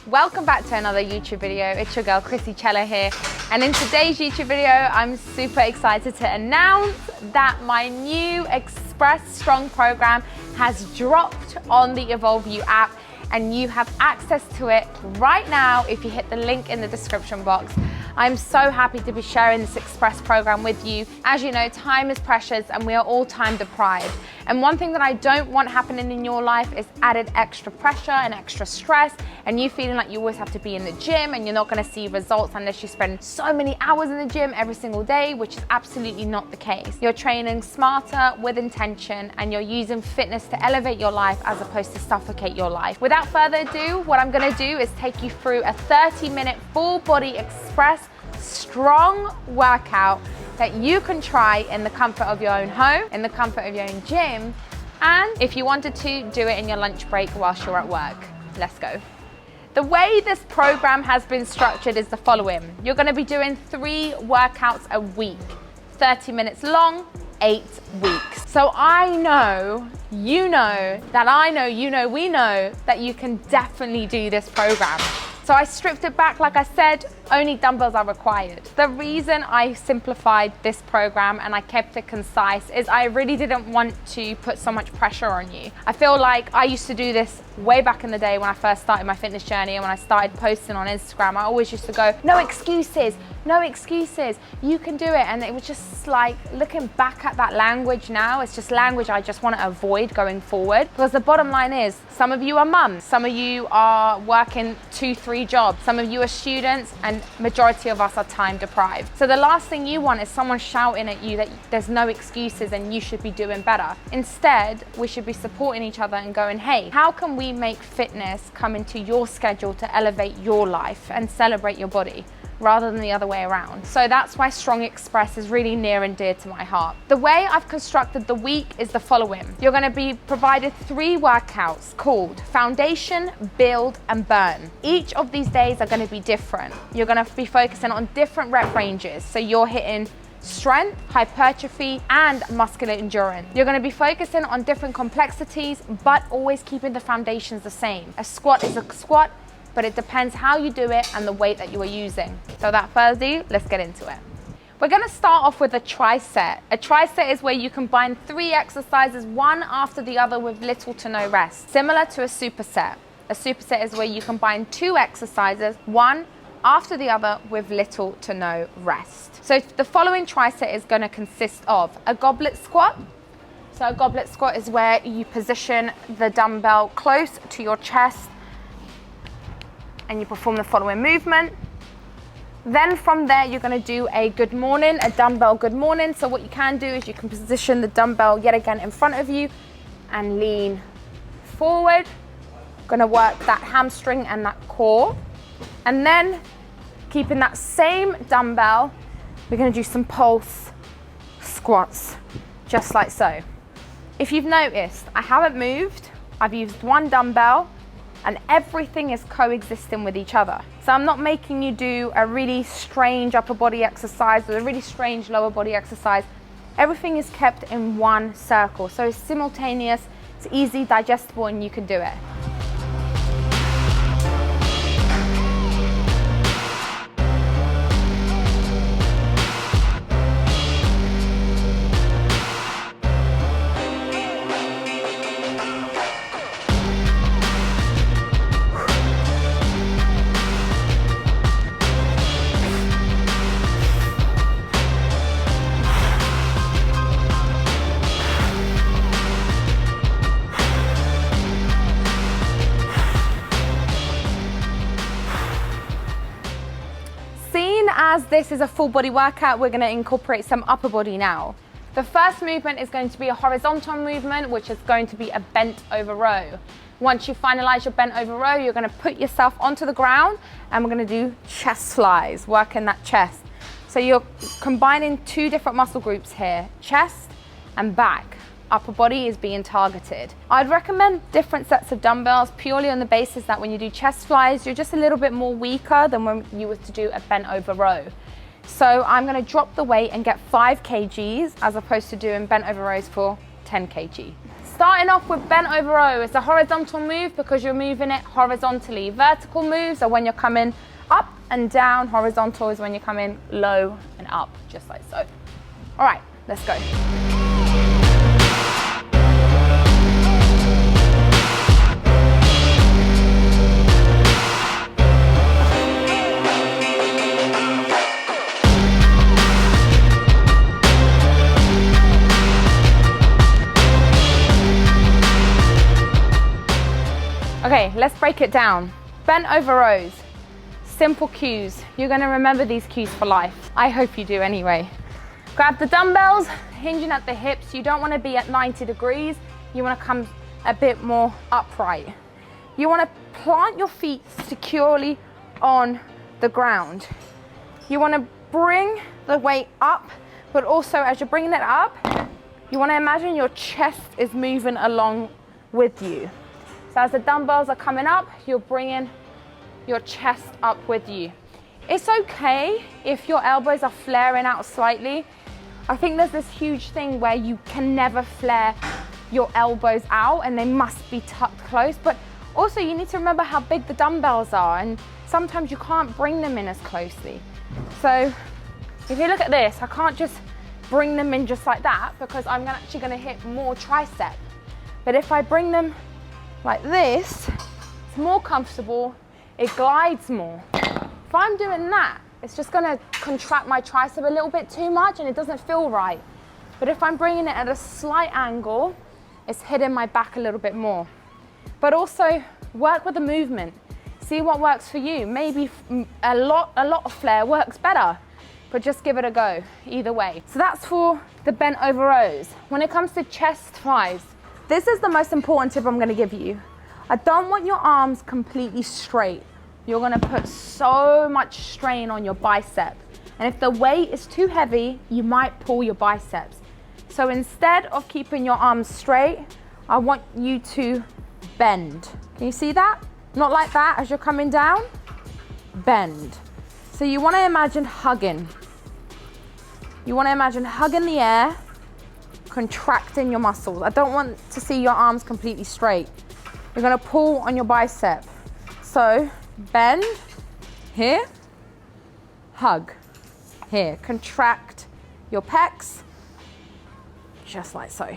Welcome back to another YouTube video. It's your girl Krissy Cela here, and in today's YouTube video I'm super excited to announce that my new Express Strong program has dropped on the EvolveU app, and you have access to it right now if you hit the link in the description box. I'm so happy to be sharing this Express program with you. As you know, time is precious and we are all time deprived. And one thing that I don't want happening in your life is added extra pressure and extra stress, and you feeling like you always have to be in the gym and you're not gonna see results unless you spend so many hours in the gym every single day, which is absolutely not the case. You're training smarter with intention, and you're using fitness to elevate your life as opposed to suffocate your life. Without further ado, what I'm gonna do is take you through a 30-minute full body Express Strong workout that you can try in the comfort of your own home, in the comfort of your own gym, and if you wanted to, do it in your lunch break whilst you're at work. Let's go. The way this program has been structured is the following. You're going to be doing 3 workouts a week, 30 minutes long, 8 weeks. So I know, you know, that I know, you know, we know that you can definitely do this program. So I stripped it back, like I said, only dumbbells are required. The reason I simplified this program and I kept it concise is I really didn't want to put so much pressure on you. I feel like I used to do this way back in the day when I first started my fitness journey, and when I started posting on Instagram, I always used to go, no excuses, no excuses, you can do it. And it was just like, looking back at that language now, it's just language I just want to avoid going forward, because the bottom line is, some of you are mums, some of you are working 2-3 jobs, some of you are students, and majority of us are time deprived. So the last thing you want is someone shouting at you that there's no excuses and you should be doing better. Instead, we should be supporting each other and going, hey, how can we make fitness come into your schedule to elevate your life and celebrate your body, rather than the other way around? So that's why Strong Express is really near and dear to my heart. The way I've constructed the week is the following. You're going to be provided 3 workouts called Foundation, Build and Burn. Each of these days are going to be different. You're going to be focusing on different rep ranges. So you're hitting strength, hypertrophy, and muscular endurance. You're going to be focusing on different complexities, but always keeping the foundations the same. A squat is a squat, but it depends how you do it and the weight that you are using. So without further ado, let's get into it. We're gonna start off with a TRISET. A TRISET is where you combine 3 exercises, one after the other, with little to no rest. Similar to a superset. A superset is where you combine 2 exercises, one after the other, with little to no rest. So the following TRISET is gonna consist of a goblet squat. So a goblet squat is where you position the dumbbell close to your chest and you perform the following movement. Then from there, you're going to do a good morning, a dumbbell good morning. So what you can do is you can position the dumbbell yet again in front of you and lean forward. Going to work that hamstring and that core. And then keeping that same dumbbell, we're going to do some pulse squats, just like so. If you've noticed, I haven't moved. I've used one dumbbell, and everything is coexisting with each other. So I'm not making you do a really strange upper body exercise or a really strange lower body exercise. Everything is kept in one circle. So it's simultaneous, it's easy, digestible, and you can do it. As this is a full body workout, we're going to incorporate some upper body now. The first movement is going to be a horizontal movement, which is going to be a bent over row. Once you finalize your bent over row, you're going to put yourself onto the ground, and we're going to do chest flies, working that chest. So you're combining 2 different muscle groups here, chest and back. Upper body is being targeted. I'd recommend different sets of dumbbells purely on the basis that when you do chest flies, you're just a little bit more weaker than when you were to do a bent over row. So I'm going to drop the weight and get 5 kgs as opposed to doing bent over rows for 10 kg. Starting off with bent over row. It's a horizontal move because you're moving it horizontally. Vertical moves are when you're coming up and down. Horizontal is when you're coming low and up, just like so. All right, let's go. Okay, let's break it down. Bent over rows, simple cues. You're gonna remember these cues for life. I hope you do anyway. Grab the dumbbells, hinging at the hips. You don't wanna be at 90 degrees. You wanna come a bit more upright. You wanna plant your feet securely on the ground. You wanna bring the weight up, but also as you're bringing it up, you wanna imagine your chest is moving along with you. So as the dumbbells are coming up, you're bringing your chest up with you. It's okay if your elbows are flaring out slightly. I think there's this huge thing where you can never flare your elbows out and they must be tucked close, but also you need to remember how big the dumbbells are, and sometimes you can't bring them in as closely. So if you look at this, I can't just bring them in just like that because I'm actually gonna hit more tricep. But if I bring them like this, it's more comfortable, it glides more. If I'm doing that, it's just gonna contract my tricep a little bit too much and it doesn't feel right. But if I'm bringing it at a slight angle, it's hitting my back a little bit more. But also work with the movement. See what works for you. Maybe a lot of flare works better, but just give it a go either way. So that's for the bent over rows. When it comes to chest flies, this is the most important tip I'm gonna give you. I don't want your arms completely straight. You're gonna put so much strain on your bicep. And if the weight is too heavy, you might pull your biceps. So instead of keeping your arms straight, I want you to bend. Can you see that? Not like that as you're coming down, bend. So you wanna imagine hugging. You wanna imagine hugging the air, contracting your muscles. I don't want to see your arms completely straight. You're gonna pull on your bicep. So bend here, hug here. Contract your pecs, just like so.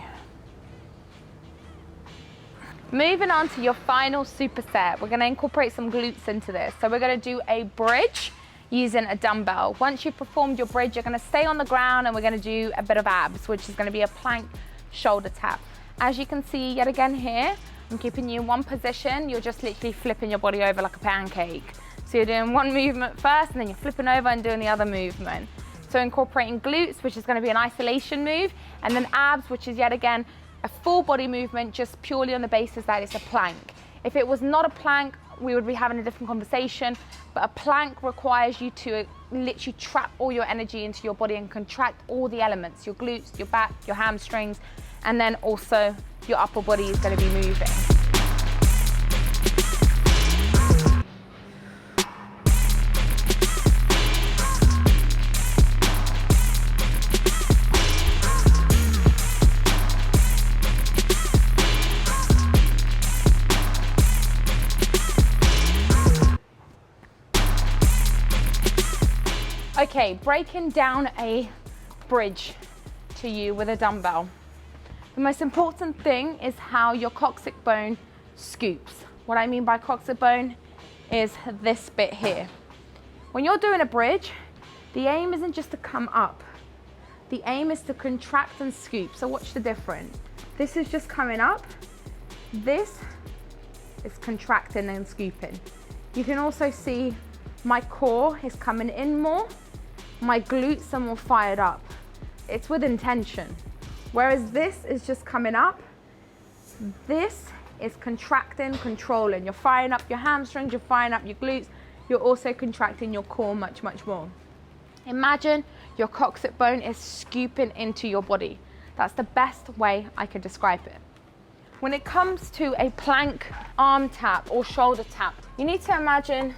Moving on to your final superset, we're gonna incorporate some glutes into this. So we're gonna do a bridge using a dumbbell. Once you've performed your bridge, you're gonna stay on the ground and we're gonna do a bit of abs, which is gonna be a plank shoulder tap. As you can see yet again here, I'm keeping you in one position. You're just literally flipping your body over like a pancake. So you're doing one movement first and then you're flipping over and doing the other movement. So incorporating glutes, which is gonna be an isolation move, and then abs, which is yet again a full body movement, just purely on the basis that it's a plank. If it was not a plank, we would be having a different conversation, but a plank requires you to literally trap all your energy into your body and contract all the elements, your glutes, your back, your hamstrings, and then also your upper body is going to be moving. Okay, breaking down a bridge to you with a dumbbell. The most important thing is how your coccyx bone scoops. What I mean by coccyx bone is this bit here. When you're doing a bridge, the aim isn't just to come up. The aim is to contract and scoop. So watch the difference. This is just coming up. This is contracting and scooping. You can also see my core is coming in more. My glutes are more fired up. It's with intention. Whereas this is just coming up. This is contracting, controlling. You're firing up your hamstrings, you're firing up your glutes. You're also contracting your core much, much more. Imagine your coccyx bone is scooping into your body. That's the best way I can describe it. When it comes to a plank arm tap or shoulder tap, you need to imagine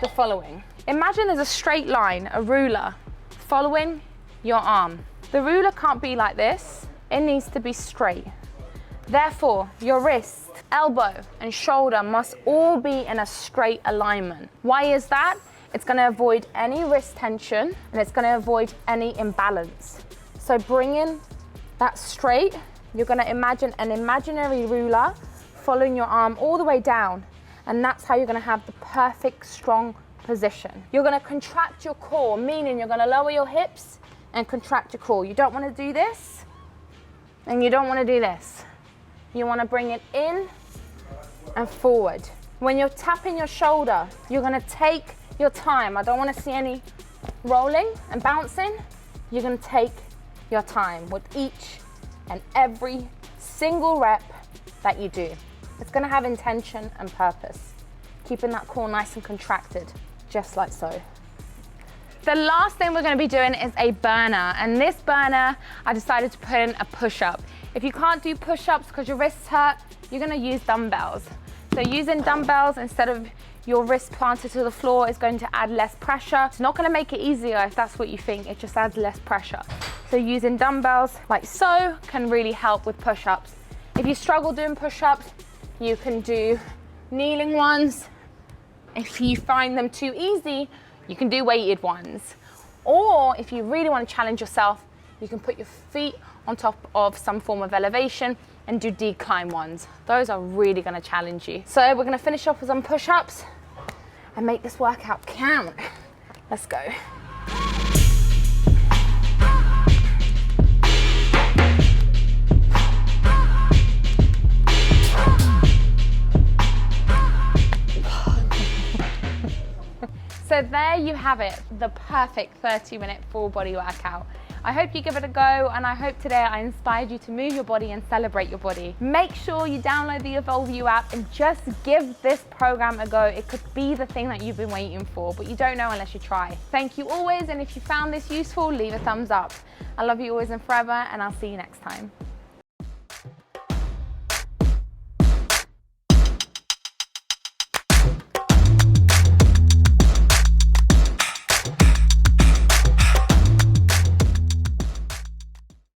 the following. Imagine there's a straight line, a ruler, following your arm. The ruler can't be like this. It needs to be straight. Therefore, your wrist, elbow, and shoulder must all be in a straight alignment. Why is that? It's gonna avoid any wrist tension and it's gonna avoid any imbalance. So bringing that straight, you're gonna imagine an imaginary ruler following your arm all the way down, and that's how you're gonna have the perfect strong position. You're gonna contract your core, meaning you're gonna lower your hips and contract your core. You don't wanna do this, and you don't wanna do this. You wanna bring it in and forward. When you're tapping your shoulder, you're gonna take your time. I don't wanna see any rolling and bouncing. You're gonna take your time with each and every single rep that you do. It's gonna have intention and purpose, keeping that core nice and contracted, just like so. The last thing we're gonna be doing is a burner, and this burner, I decided to put in a push-up. If you can't do push-ups because your wrists hurt, you're gonna use dumbbells. So using dumbbells instead of your wrist planted to the floor is going to add less pressure. It's not gonna make it easier if that's what you think, it just adds less pressure. So using dumbbells like so can really help with push-ups. If you struggle doing push-ups, you can do kneeling ones. If you find them too easy, you can do weighted ones. Or if you really want to challenge yourself, you can put your feet on top of some form of elevation and do decline ones. Those are really going to challenge you. So we're going to finish off with some push-ups and make this workout count. Let's go. So there you have it, the perfect 30-minute full body workout. I hope you give it a go, and I hope today I inspired you to move your body and celebrate your body. Make sure you download the Evolve You app and just give this program a go. It could be the thing that you've been waiting for, but you don't know unless you try. Thank you always, and if you found this useful, leave a thumbs up. I love you always and forever, and I'll see you next time.